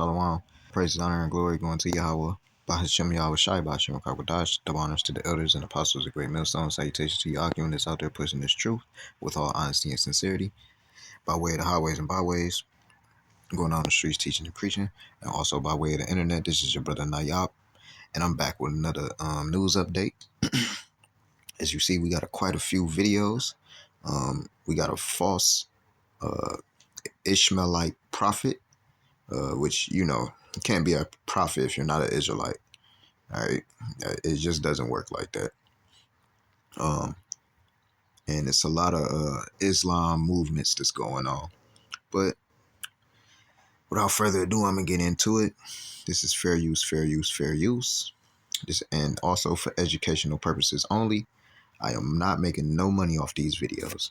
Shalom. Praise, honor, and glory going to Yahweh. Bahashem Yahweh Shai, Bahashem Kakwadash. The honors to the elders and apostles of Great Millstone. Salutations to you, arguing that's out there pushing this truth with all honesty and sincerity, by way of the highways and byways, going on the streets teaching and preaching, and also by way of the internet. This is your brother Nayab, and I'm back with another news update. As you see, we got quite a few videos. We got a false Ishmaelite prophet, which, you can't be a prophet if you're not an Israelite. All right, it just doesn't work like that. And it's a lot of Islam movements that's going on. But without further ado, I'm gonna get into it. This is fair use, fair use, fair use. This, and also for educational purposes only. I am not making no money off these videos.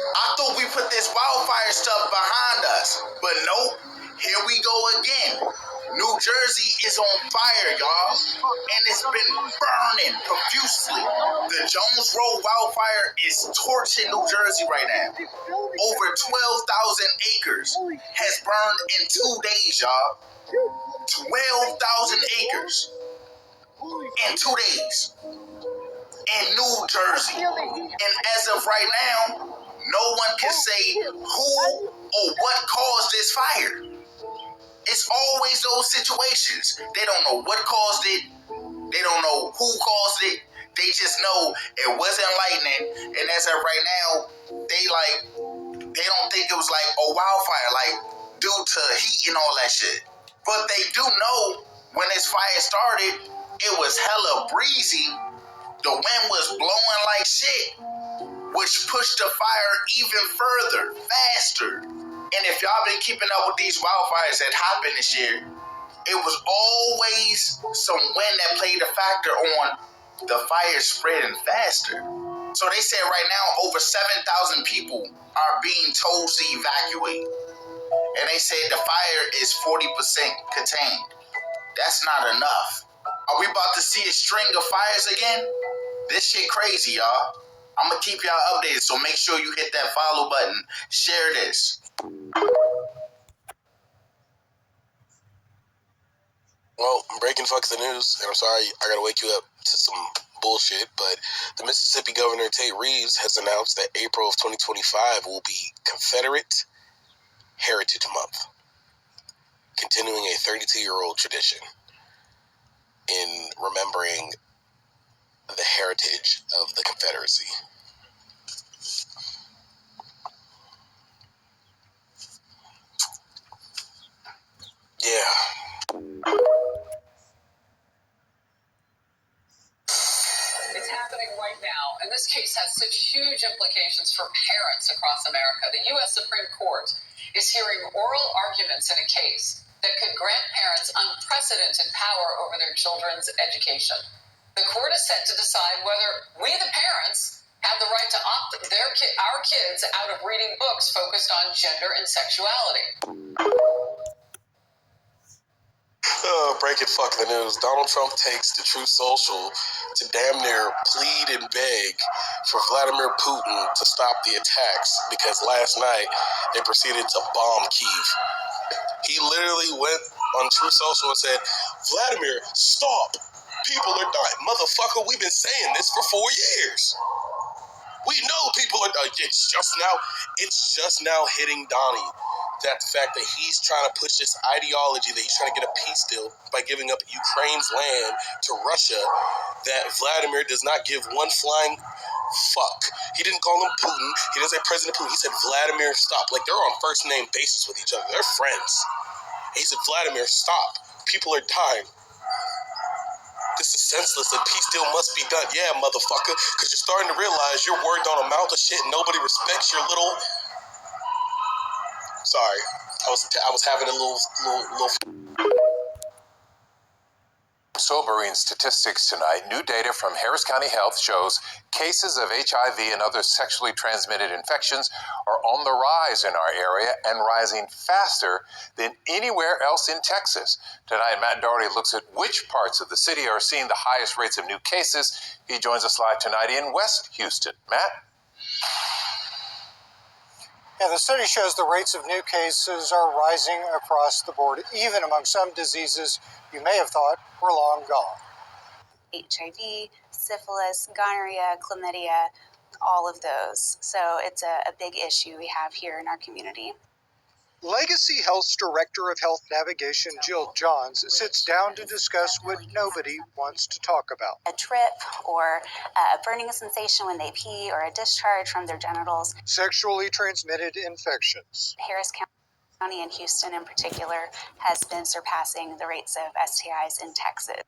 I thought we put this wildfire stuff behind us, but nope, here we go again. New Jersey is on fire, y'all, and it's been burning profusely. The Jones Road wildfire is torching New Jersey right now. Over 12,000 acres has burned in 2 days, y'all. 12,000 acres in 2 days in New Jersey. And as of right now, no one can say who or what caused this fire. It's always those situations. They don't know what caused it. They don't know who caused it. They just know it wasn't lightning. And as of right now, they don't think it was like a wildfire, like due to heat and all that shit. But they do know when this fire started, it was hella breezy. The wind was blowing like shit, which pushed the fire even further, faster. And if y'all been keeping up with these wildfires that happened this year, it was always some wind that played a factor on the fire spreading faster. So they said right now over 7,000 people are being told to evacuate. And they said the fire is 40% contained. That's not enough. Are we about to see a string of fires again? This shit crazy, y'all. I'm going to keep y'all updated, so make sure you hit that follow button. Share this. Well, breaking fucks the news, and I'm sorry I gotta wake you up to some bullshit, but the Mississippi Governor Tate Reeves has announced that April of 2025 will be Confederate Heritage Month, continuing a 32-year-old tradition in remembering the heritage of the Confederacy. Yeah. It's happening right now, and this case has such huge implications for parents across America. The U.S. Supreme Court is hearing oral arguments in a case that could grant parents unprecedented power over their children's education. The court is set to decide whether we, the parents, have the right to opt our kids out of reading books focused on gender and sexuality. Breaking fuck the news. Donald Trump takes to Truth Social to damn near plead and beg for Vladimir Putin to stop the attacks because last night they proceeded to bomb Kyiv. He literally went on Truth Social and said, "Vladimir, stop. People are dying. Motherfucker, we've been saying this for 4 years. We know people are dying." It's just now hitting Donnie that the fact that he's trying to push this ideology that he's trying to get a peace deal by giving up Ukraine's land to Russia, that Vladimir does not give one flying fuck. He didn't call him Putin. He didn't say President Putin. He said, "Vladimir, stop." Like, they're on first name basis with each other. They're friends. He said, "Vladimir, stop. People are dying. This is senseless. A peace deal must be done." Yeah, motherfucker, because you're starting to realize your word don't amount to shit and nobody respects your little... Sorry. I was having a little. Sobering statistics tonight. New data from Harris County Health shows cases of HIV and other sexually transmitted infections are on the rise in our area and rising faster than anywhere else in Texas. Tonight, Matt Doherty looks at which parts of the city are seeing the highest rates of new cases. He joins us live tonight in West Houston. Matt? Yeah, the study shows the rates of new cases are rising across the board, even among some diseases you may have thought were long gone. HIV, syphilis, gonorrhea, chlamydia, all of those. So it's a big issue we have here in our community. Legacy Health's Director of Health Navigation, Jill Johns, sits down to discuss what nobody wants to talk about. A trip or a burning sensation when they pee or a discharge from their genitals. Sexually transmitted infections. Harris County and Houston in particular has been surpassing the rates of STIs in Texas.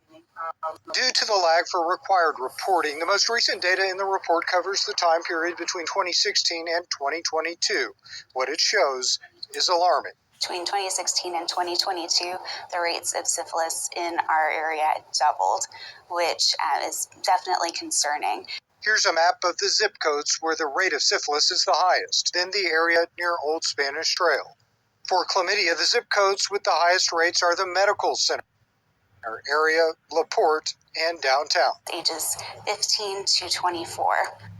Due to the lag for required reporting, the most recent data in the report covers the time period between 2016 and 2022. What it shows is alarming. Between 2016 and 2022, the rates of syphilis in our area doubled, which is definitely concerning. Here's a map of the zip codes where the rate of syphilis is the highest, then the area near Old Spanish Trail. For chlamydia, the zip codes with the highest rates are the Medical Center area, LaPorte, and downtown. Ages 15 to 24.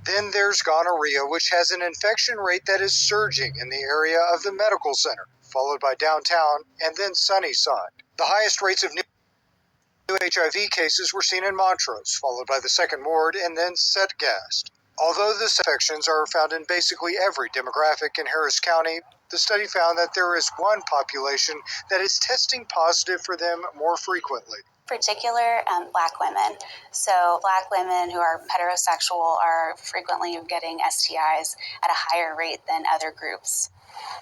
Then there's gonorrhea, which has an infection rate that is surging in the area of the Medical Center, followed by downtown and then Sunnyside. The highest rates of new HIV cases were seen in Montrose, followed by the Second Ward and then Setgast. Although the infections are found in basically every demographic in Harris County, the study found that there is one population that is testing positive for them more frequently. Particular Black women. So Black women who are heterosexual are frequently getting STIs at a higher rate than other groups.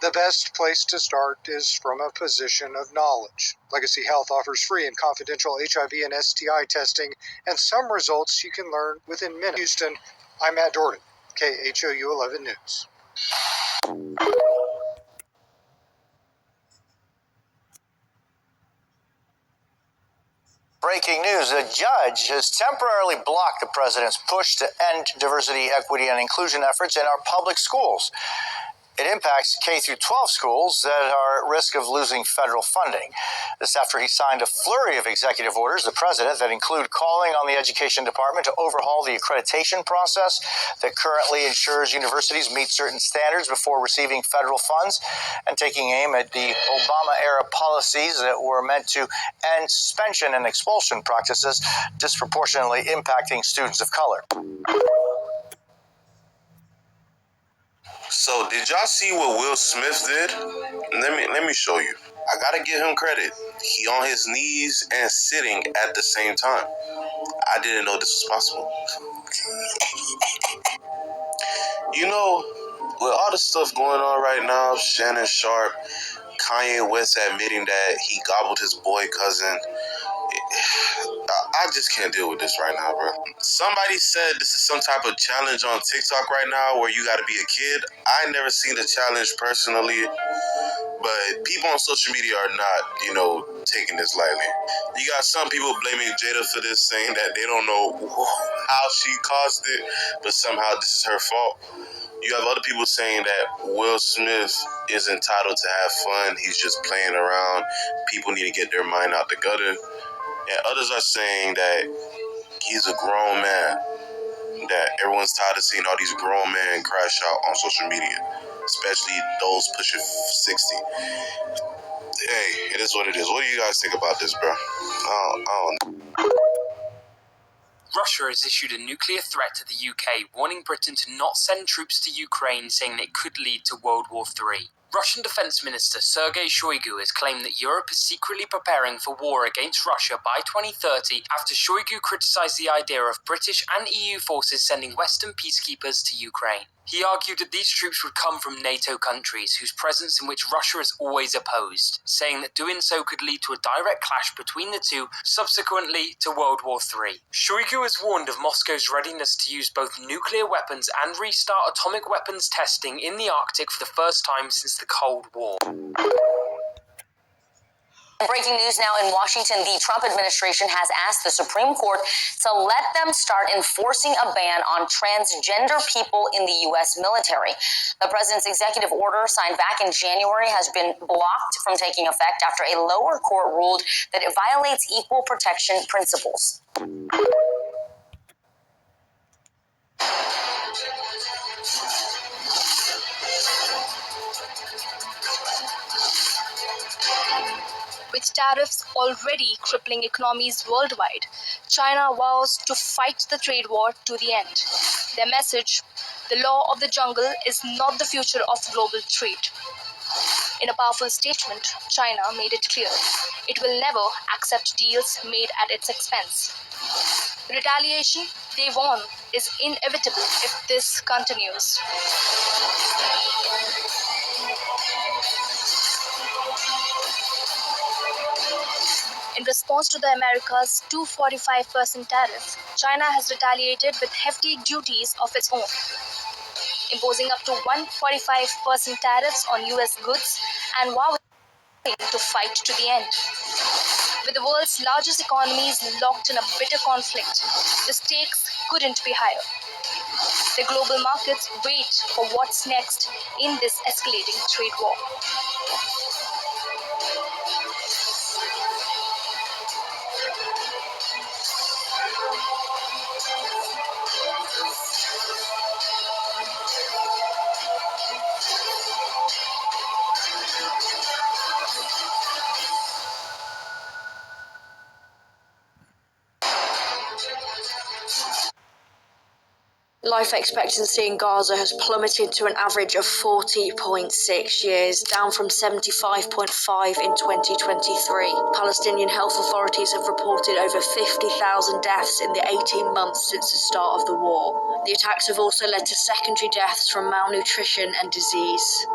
The best place to start is from a position of knowledge. Legacy Health offers free and confidential HIV and STI testing, and some results you can learn within minutes. Houston, I'm Matt Doherty, KHOU 11 News. Breaking news, a judge has temporarily blocked the president's push to end diversity, equity, and inclusion efforts in our public schools. It impacts K-12 schools that are at risk of losing federal funding. This after he signed a flurry of executive orders, the president, that include calling on the Education Department to overhaul the accreditation process that currently ensures universities meet certain standards before receiving federal funds, and taking aim at the Obama-era policies that were meant to end suspension and expulsion practices disproportionately impacting students of color. So, did y'all see what Will Smith did? Let me show you. I gotta give him credit. He on his knees and sitting at the same time. I didn't know this was possible. You know, with all the stuff going on right now, Shannon Sharp, Kanye West admitting that he gobbled his boy cousin, I just can't deal with this right now, bro. Somebody said this is some type of challenge on TikTok right now where you gotta be a kid. I never seen the challenge personally, but people on social media are not, taking this lightly. You got some people blaming Jada for this, saying that they don't know how she caused it, but somehow this is her fault. You have other people saying that Will Smith is entitled to have fun. He's just playing around. People need to get their mind out the gutter. And others are saying that he's a grown man, that everyone's tired of seeing all these grown men crash out on social media, especially those pushing 60. Hey, it is what it is. What do you guys think about this, bro? I don't know. Russia has issued a nuclear threat to the UK, warning Britain to not send troops to Ukraine, saying that it could lead to World War III. Russian Defense Minister Sergei Shoigu has claimed that Europe is secretly preparing for war against Russia by 2030 after Shoigu criticised the idea of British and EU forces sending Western peacekeepers to Ukraine. He argued that these troops would come from NATO countries, whose presence in which Russia has always opposed, saying that doing so could lead to a direct clash between the two, subsequently to World War III. Shoigu has warned of Moscow's readiness to use both nuclear weapons and restart atomic weapons testing in the Arctic for the first time since the Cold War. Breaking news now in Washington, the Trump administration has asked the Supreme Court to let them start enforcing a ban on transgender people in the U.S. military. The president's executive order, signed back in January, has been blocked from taking effect after a lower court ruled that it violates equal protection principles. With tariffs already crippling economies worldwide, China vows to fight the trade war to the end. Their message, the law of the jungle is not the future of global trade. In a powerful statement, China made it clear it will never accept deals made at its expense. The retaliation, they warn, is inevitable if this continues. In response to the America's 245% tariff, China has retaliated with hefty duties of its own, imposing up to 145% tariffs on U.S. goods and vowing to fight to the end. With the world's largest economies locked in a bitter conflict, the stakes couldn't be higher. The global markets wait for what's next in this escalating trade war. Life expectancy in Gaza has plummeted to an average of 40.6 years, down from 75.5 in 2023. Palestinian health authorities have reported over 50,000 deaths in the 18 months since the start of the war. The attacks have also led to secondary deaths from malnutrition and disease.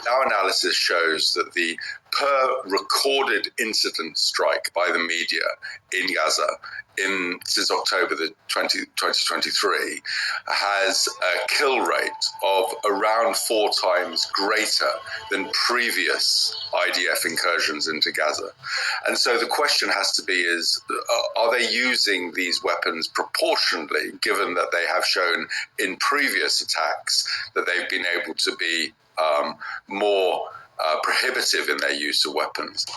Our analysis shows that the per recorded incident strike by the media in Gaza since October 2023 has a kill rate of around 4 times greater than previous IDF incursions into Gaza. And so the question has to be are they using these weapons proportionally, given that they have shown in previous attacks that they've been able to be more prohibitive in their use of weapons?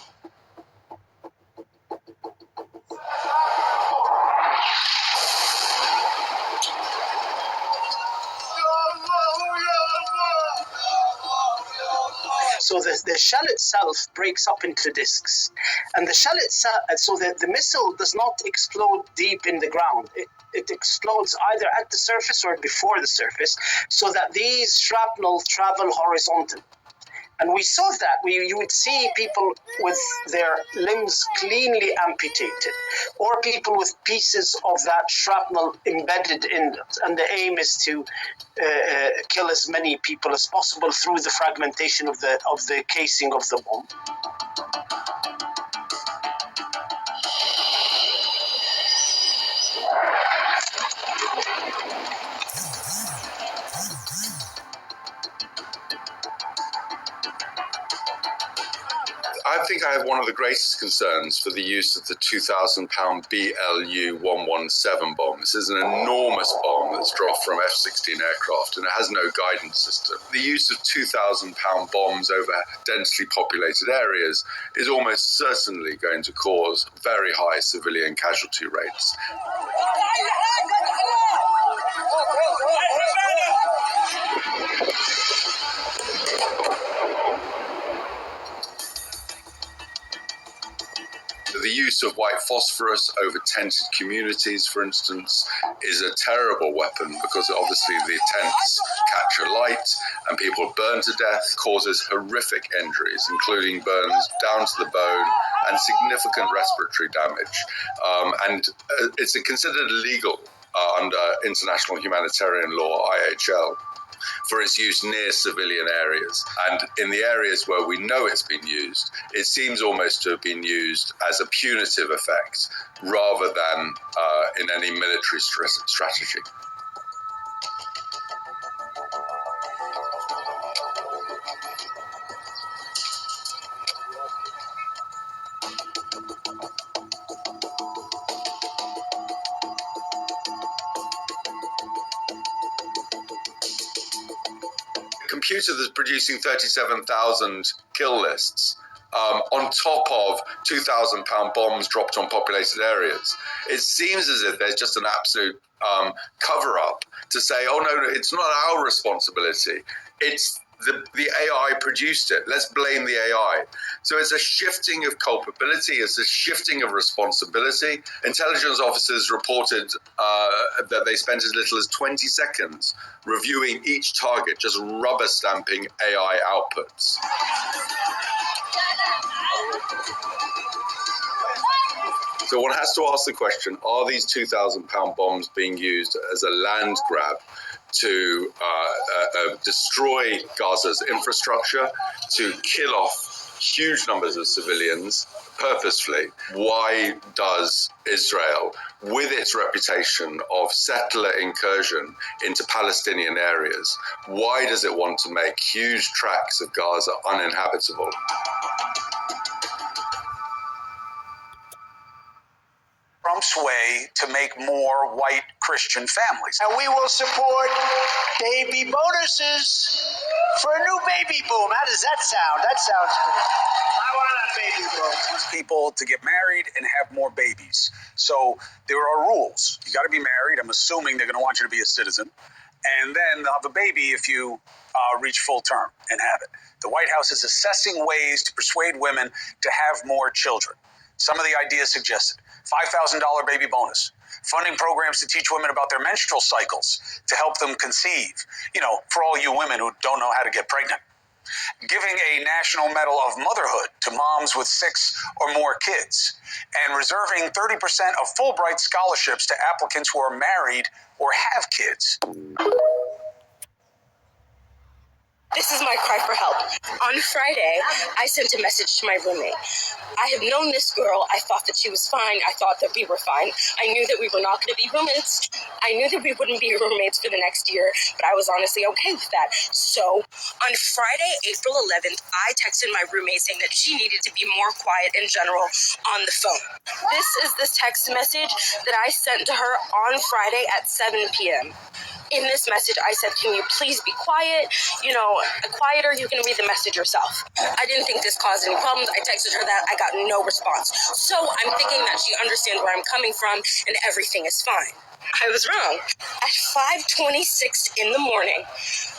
So the shell itself breaks up into discs, and the shell itself, so the missile does not explode deep in the ground. It explodes either at the surface or before the surface, so that these shrapnel travel horizontally. And we saw that. You would see people with their limbs cleanly amputated, or people with pieces of that shrapnel embedded in them. And the aim is to kill as many people as possible through the fragmentation of the casing of the bomb. I think I have one of the greatest concerns for the use of the 2,000-pound BLU-117 bomb. This is an enormous bomb that's dropped from F-16 aircraft, and it has no guidance system. The use of 2,000-pound bombs over densely populated areas is almost certainly going to cause very high civilian casualty rates. The use of white phosphorus over tented communities, for instance, is a terrible weapon because obviously the tents catch a light and people burn to death, causes horrific injuries, including burns down to the bone and significant respiratory damage. And it's considered illegal under international humanitarian law, IHL, for its use near civilian areas. And in the areas where we know it's been used, it seems almost to have been used as a punitive effect rather than in any military strategy. Computer that's producing 37,000 kill lists on top of 2,000 pound bombs dropped on populated areas. It seems as if there's just an absolute cover up to say, oh no, it's not our responsibility. It's the AI produced it. Let's blame the AI. So it's a shifting of culpability. It's a shifting of responsibility. Intelligence officers reported that they spent as little as 20 seconds reviewing each target, just rubber stamping AI outputs. So one has to ask the question, are these 2,000 pound bombs being used as a land grab to destroy Gaza's infrastructure, to kill off huge numbers of civilians purposefully? Why does Israel, with its reputation of settler incursion into Palestinian areas, why does it want to make huge tracts of Gaza uninhabitable? Trump's way to make more white Christian families. And we will support baby bonuses for a new baby boom. How does that sound? That sounds good. I want a baby boom. Wants people to get married and have more babies. So there are rules. You got to be married. I'm assuming they're going to want you to be a citizen. And then they'll have a baby if you reach full term and have it. The White House is assessing ways to persuade women to have more children. Some of the ideas suggested: $5,000 baby bonus, funding programs to teach women about their menstrual cycles to help them conceive, for all you women who don't know how to get pregnant. Giving a National Medal of Motherhood to moms with 6 or more kids, and reserving 30% of Fulbright scholarships to applicants who are married or have kids. This is my cry for help. On Friday, I sent a message to my roommate. I have known this girl. I thought that she was fine. I thought that we were fine. I knew that we were not going to be roommates. I knew that we wouldn't be roommates for the next year, but I was honestly okay with that. So on Friday, April 11th, I texted my roommate saying that she needed to be more quiet in general on the phone. This is the text message that I sent to her on Friday at 7 p.m. In this message, I said, can you please be quiet? Quieter, you can read the message yourself. I didn't think this caused any problems. I texted her that. I got no response. So I'm thinking that she understands where I'm coming from and everything is fine. I was wrong. At 5:26 in the morning,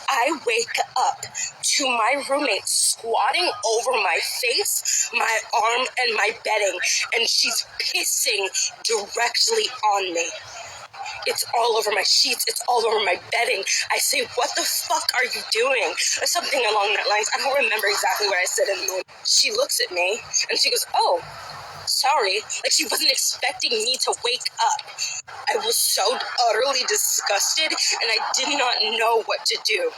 I wake up to my roommate squatting over my face, my arm, and my bedding, and she's pissing directly on me. It's all over my sheets. It's all over my bedding. I say, what the fuck are you doing? Or something along that lines. I don't remember exactly what I said in the moment. She looks at me and she goes, oh, sorry. Like she wasn't expecting me to wake up. I was so utterly disgusted and I did not know what to do.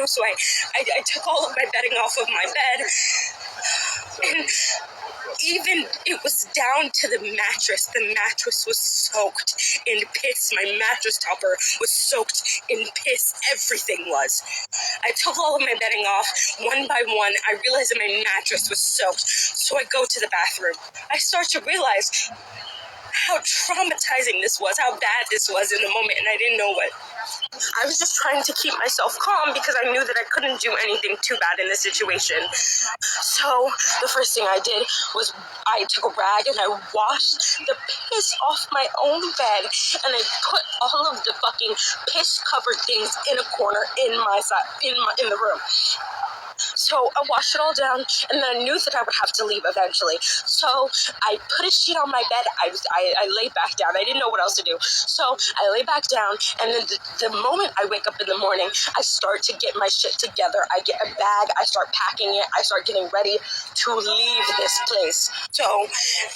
So I took all of my bedding off of my bed and even it was down to the mattress. The mattress was soaked in piss. My mattress topper was soaked in piss. Everything was. I took all of my bedding off one by one. I realized that my mattress was soaked. So I go to the bathroom. I start to realize how traumatizing this was, how bad this was in the moment, and I didn't know what. I was just trying to keep myself calm because I knew that I couldn't do anything too bad in this situation. So the first thing I did was I took a rag and I washed the piss off my own bed and I put all of the fucking piss covered things in a corner in the room. So I washed it all down, and then I knew that I would have to leave eventually. So I put a sheet on my bed. I lay back down. I didn't know what else to do. So I lay back down, and then the moment I wake up in the morning, I start to get my shit together. I get a bag. I start packing it. I start getting ready to leave this place. So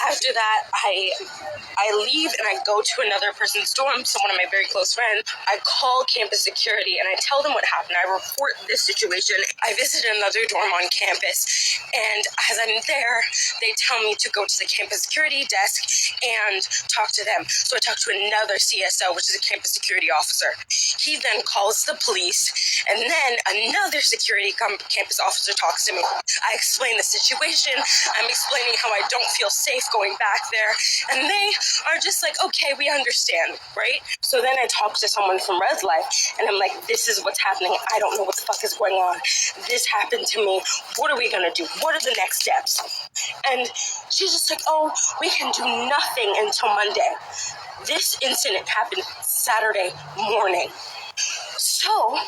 after that, I leave and I go to another person's dorm, someone of my very close friends. I call campus security and I tell them what happened. I report this situation. I visit another dorm on campus, and as I'm there, they tell me to go to the campus security desk and talk to them. So I talk to another CSO, which is a campus security officer. He then calls the police, and then another security campus officer talks to me. I explain the situation. I'm explaining how I don't feel safe going back there, and they are just like, okay, we understand, right? So then I talk to someone from Res Life, and I'm like, this is what's happening. I don't know what the fuck is going on. This happened to me. What are we gonna do? What are the next steps? And she's just like, oh, we can do nothing until Monday. This incident happened Saturday morning. So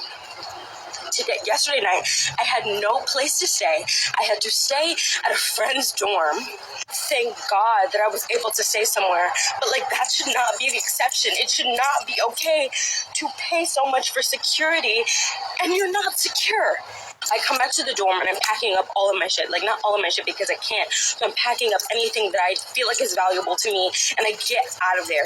yesterday night, I had no place to stay. I had to stay at a friend's dorm. Thank God that I was able to stay somewhere. But that should not be the exception. It should not be okay to pay so much for security and you're not secure. I come back to the dorm and I'm packing up all of my shit. Not all of my shit because I can't. So I'm packing up anything that I feel like is valuable to me and I get out of there.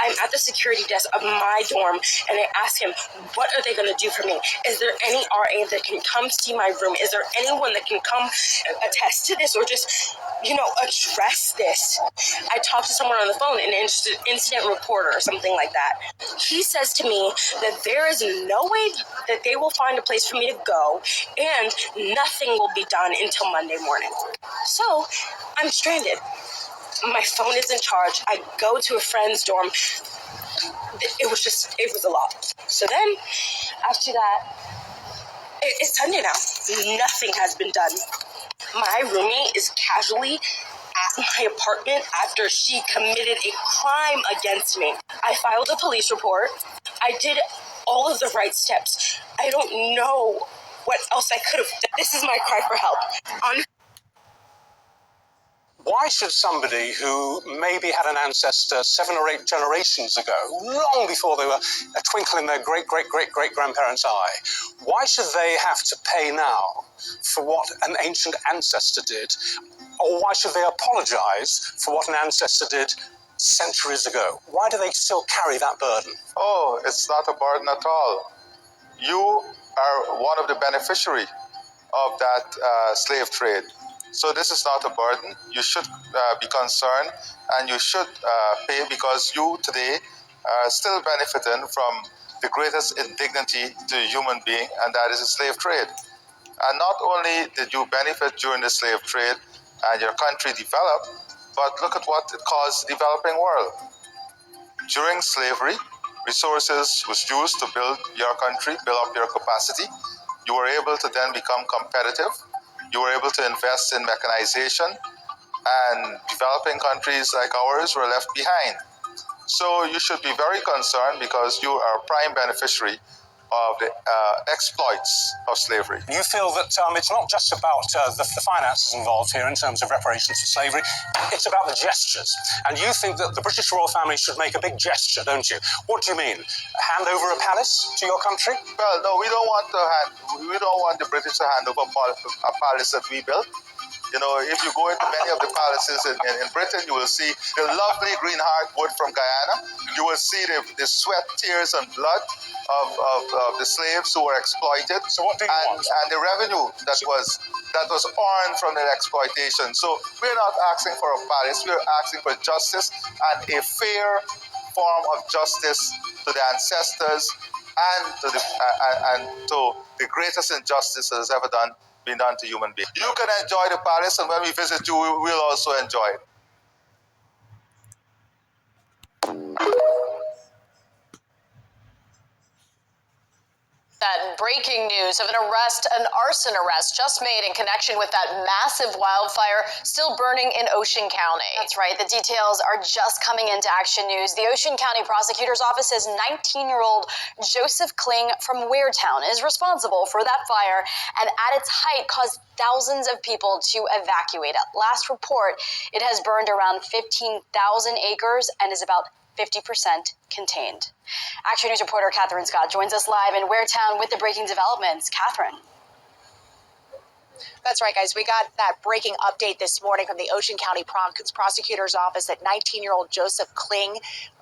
I'm at the security desk of my dorm and I ask him, what are they going to do for me? Is there any RA that can come see my room? Is there anyone that can come attest to this or just, address this? I talked to someone on the phone, an incident reporter or something like that. He says to me that there is no way that they will find a place for me to go and nothing will be done until Monday morning. So I'm stranded. My phone is in charge. I go to a friend's dorm. It was a lot. So then after that, it's Sunday now. Nothing has been done. My roommate is casually at my apartment after she committed a crime against me. I filed a police report. I did all of the right steps. I don't know what else I could have done. This is my cry for help. Why should somebody who maybe had an ancestor 7 or 8 generations ago, long before they were a twinkle in their great-great-great-great-grandparents' eye, why should they have to pay now for what an ancient ancestor did? Or why should they apologize for what an ancestor did centuries ago? Why do they still carry that burden? Oh, it's not a burden at all. You are one of the beneficiaries of that slave trade. So this is not a burden. You should be concerned and you should pay because you today are still benefiting from the greatest indignity to a human being, and that is the slave trade. And not only did you benefit during the slave trade and your country developed, but look at what it caused the developing world. During slavery, resources was used to build your country, build up your capacity. You were able to then become competitive. You were able to invest in mechanization, and developing countries like ours were left behind. So you should be very concerned because you are a prime beneficiary of the exploits of slavery. You feel that it's not just about the finances involved here in terms of reparations for slavery, it's about the gestures. And you think that the British royal family should make a big gesture, don't you? What do you mean? Hand over a palace to your country? Well, no, we don't want the British to hand over a palace that we built. If you go into many of the palaces in Britain, you will see the lovely green heartwood from Guyana. You will see the sweat, tears, and blood of the slaves who were exploited. So what do you want? And the revenue that was earned from their exploitation. So we're not asking for a palace. We're asking for justice and a fair form of justice to the ancestors and to the greatest injustice that has ever been done to human beings. You can enjoy the palace, and when we visit you, we'll also enjoy it. That breaking news of an arson arrest just made in connection with that massive wildfire still burning in Ocean County. That's right. The details are just coming into Action News. The Ocean County Prosecutor's Office says 19-year-old Joseph Kling from Weirtown is responsible for that fire and at its height caused thousands of people to evacuate. At last report, it has burned around 15,000 acres and is about 50% contained. Action News reporter Catherine Scott joins us live in Weirtown with the breaking developments. Catherine. That's right, guys. We got that breaking update this morning from the Ocean County Prosecutor's Office that 19-year-old Joseph Kling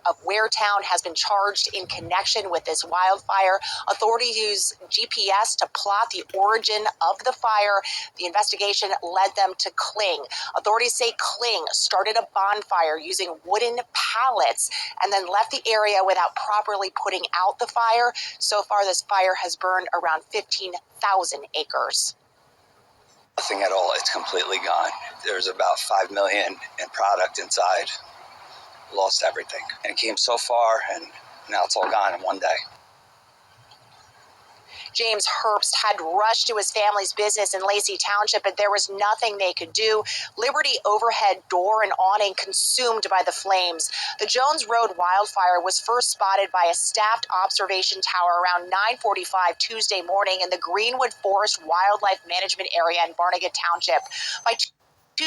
of Weirtown has been charged in connection with this wildfire. Authorities used GPS to plot the origin of the fire. The investigation led them to Kling. Authorities say Kling started a bonfire using wooden pallets and then left the area without properly putting out the fire. So far, this fire has burned around 15,000 acres. Nothing at all. It's completely gone. There's about $5 million in product inside. Lost everything. And it came so far, and now it's all gone in one day. James Herbst had rushed to his family's business in Lacey Township, but there was nothing they could do. Liberty overhead door and awning consumed by the flames. The Jones Road wildfire was first spotted by a staffed observation tower around 9:45 Tuesday morning in the Greenwood Forest Wildlife Management Area in Barnegat Township. By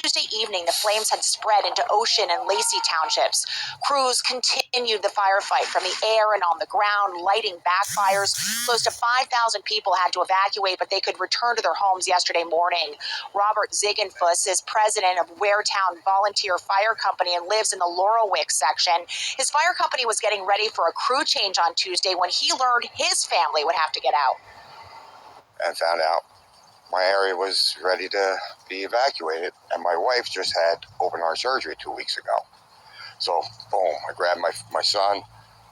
Tuesday evening, the flames had spread into Ocean and Lacey Townships. Crews continued the firefight from the air and on the ground, lighting backfires. Close to 5,000 people had to evacuate, but they could return to their homes yesterday morning. Robert Ziegenfuss is president of Weirtown Volunteer Fire Company and lives in the Laurelwick section. His fire company was getting ready for a crew change on Tuesday when he learned his family would have to get out. And found out my area was ready to be evacuated, and my wife just had open heart surgery 2 weeks ago. So, boom, I grabbed my son,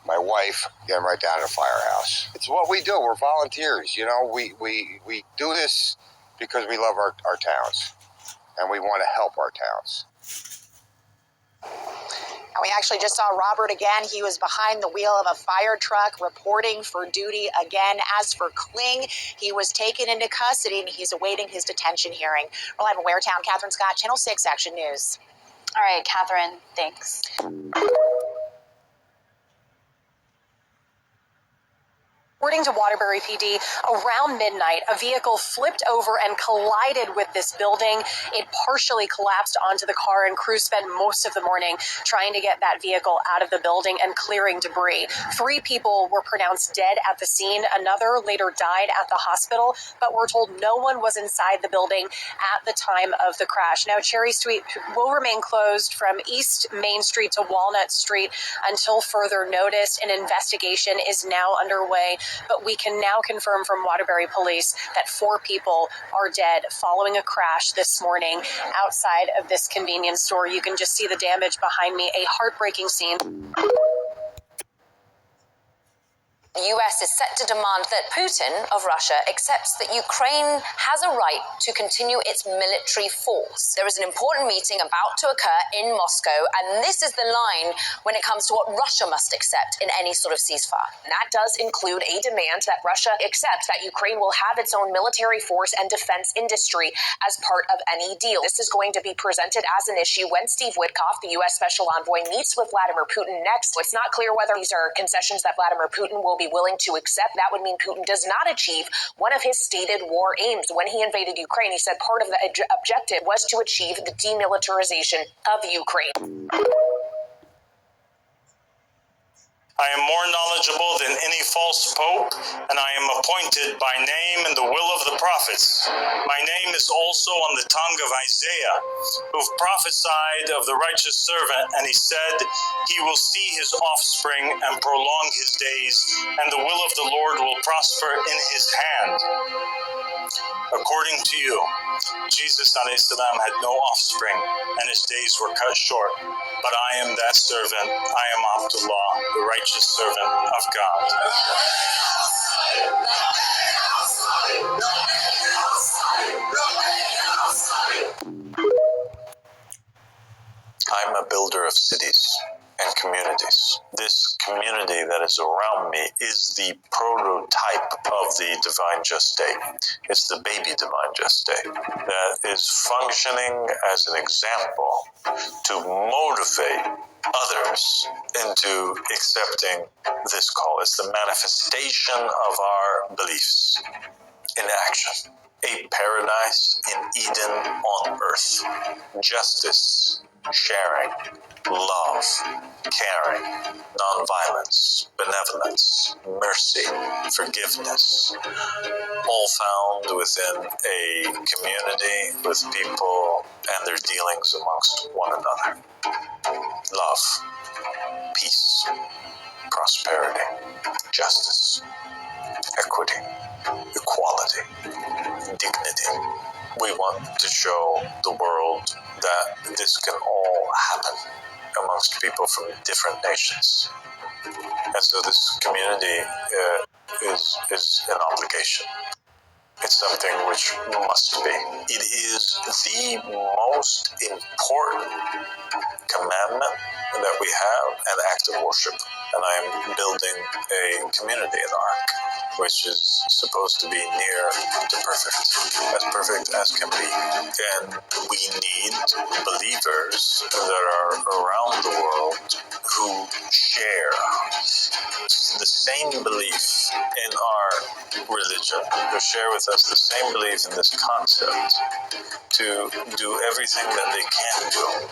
my wife, get him right down to the firehouse. It's what we do. We're volunteers, you know. We do this because we love our towns, and we want to help our towns. And we actually just saw Robert again. He was behind the wheel of a fire truck reporting for duty again. As for Kling, he was taken into custody and he's awaiting his detention hearing. We're live in Weirtown. Catherine Scott, Channel 6 Action News. All right, Catherine, thanks. According to Waterbury PD, around midnight, a vehicle flipped over and collided with this building. It partially collapsed onto the car, and crews spent most of the morning trying to get that vehicle out of the building and clearing debris. 3 people were pronounced dead at the scene. Another later died at the hospital, but we're told no one was inside the building at the time of the crash. Now, Cherry Street will remain closed from East Main Street to Walnut Street until further notice. An investigation is now underway. But we can now confirm from Waterbury Police that 4 people are dead following a crash this morning outside of this convenience store. You can just see the damage behind me, a heartbreaking scene. The US is set to demand that Putin of Russia accepts that Ukraine has a right to continue its military force. There is an important meeting about to occur in Moscow, and this is the line when it comes to what Russia must accept in any sort of ceasefire. And that does include a demand that Russia accepts that Ukraine will have its own military force and defense industry as part of any deal. This is going to be presented as an issue when Steve Witkoff, the U.S. Special Envoy, meets with Vladimir Putin next. It's not clear whether these are concessions that Vladimir Putin will be willing to accept. That would mean Putin does not achieve one of his stated war aims. When he invaded Ukraine, he said part of the objective was to achieve the demilitarization of Ukraine. I am more knowledgeable than any false pope, and I am appointed by name and the will of the prophets. My name is also on the tongue of Isaiah, who prophesied of the righteous servant, and he said, he will see his offspring and prolong his days, and the will of the Lord will prosper in his hand. According to you, Jesus a.s. had no offspring, and his days were cut short. But I am that servant. I am Abdullah, the righteous servant of God. I'm a builder of cities and communities. This community that is around me is the prototype of the divine just state. It's the baby divine just state that is functioning as an example to motivate others into accepting this call. It's the manifestation of our beliefs in action. A paradise in Eden on earth. Justice, sharing, love, caring, nonviolence, benevolence, mercy, forgiveness, all found within a community with people and their dealings amongst one another. Love, peace, prosperity, justice, equity, equality, dignity. We want to show the world that this can all happen amongst people from different nations. And so this community is an obligation. It's something which must be. It is the most important commandment that we have, an act of worship. And I am building a community, an ark, which is supposed to be near to perfect as can be. And we need believers that are around the world who share the same belief in our religion, who share with us the same belief in this concept, to do everything that they can do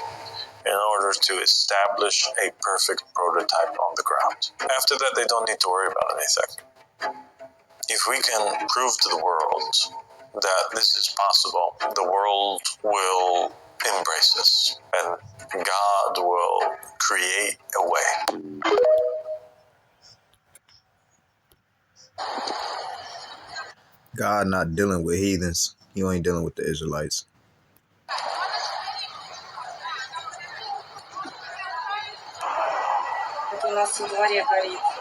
in order to establish a perfect prototype on the ground. After that, they don't need to worry about anything. If we can prove to the world that this is possible, the world will embrace us and God will create a way. God not dealing with heathens. He ain't dealing with the Israelites. У нас во дворе горит.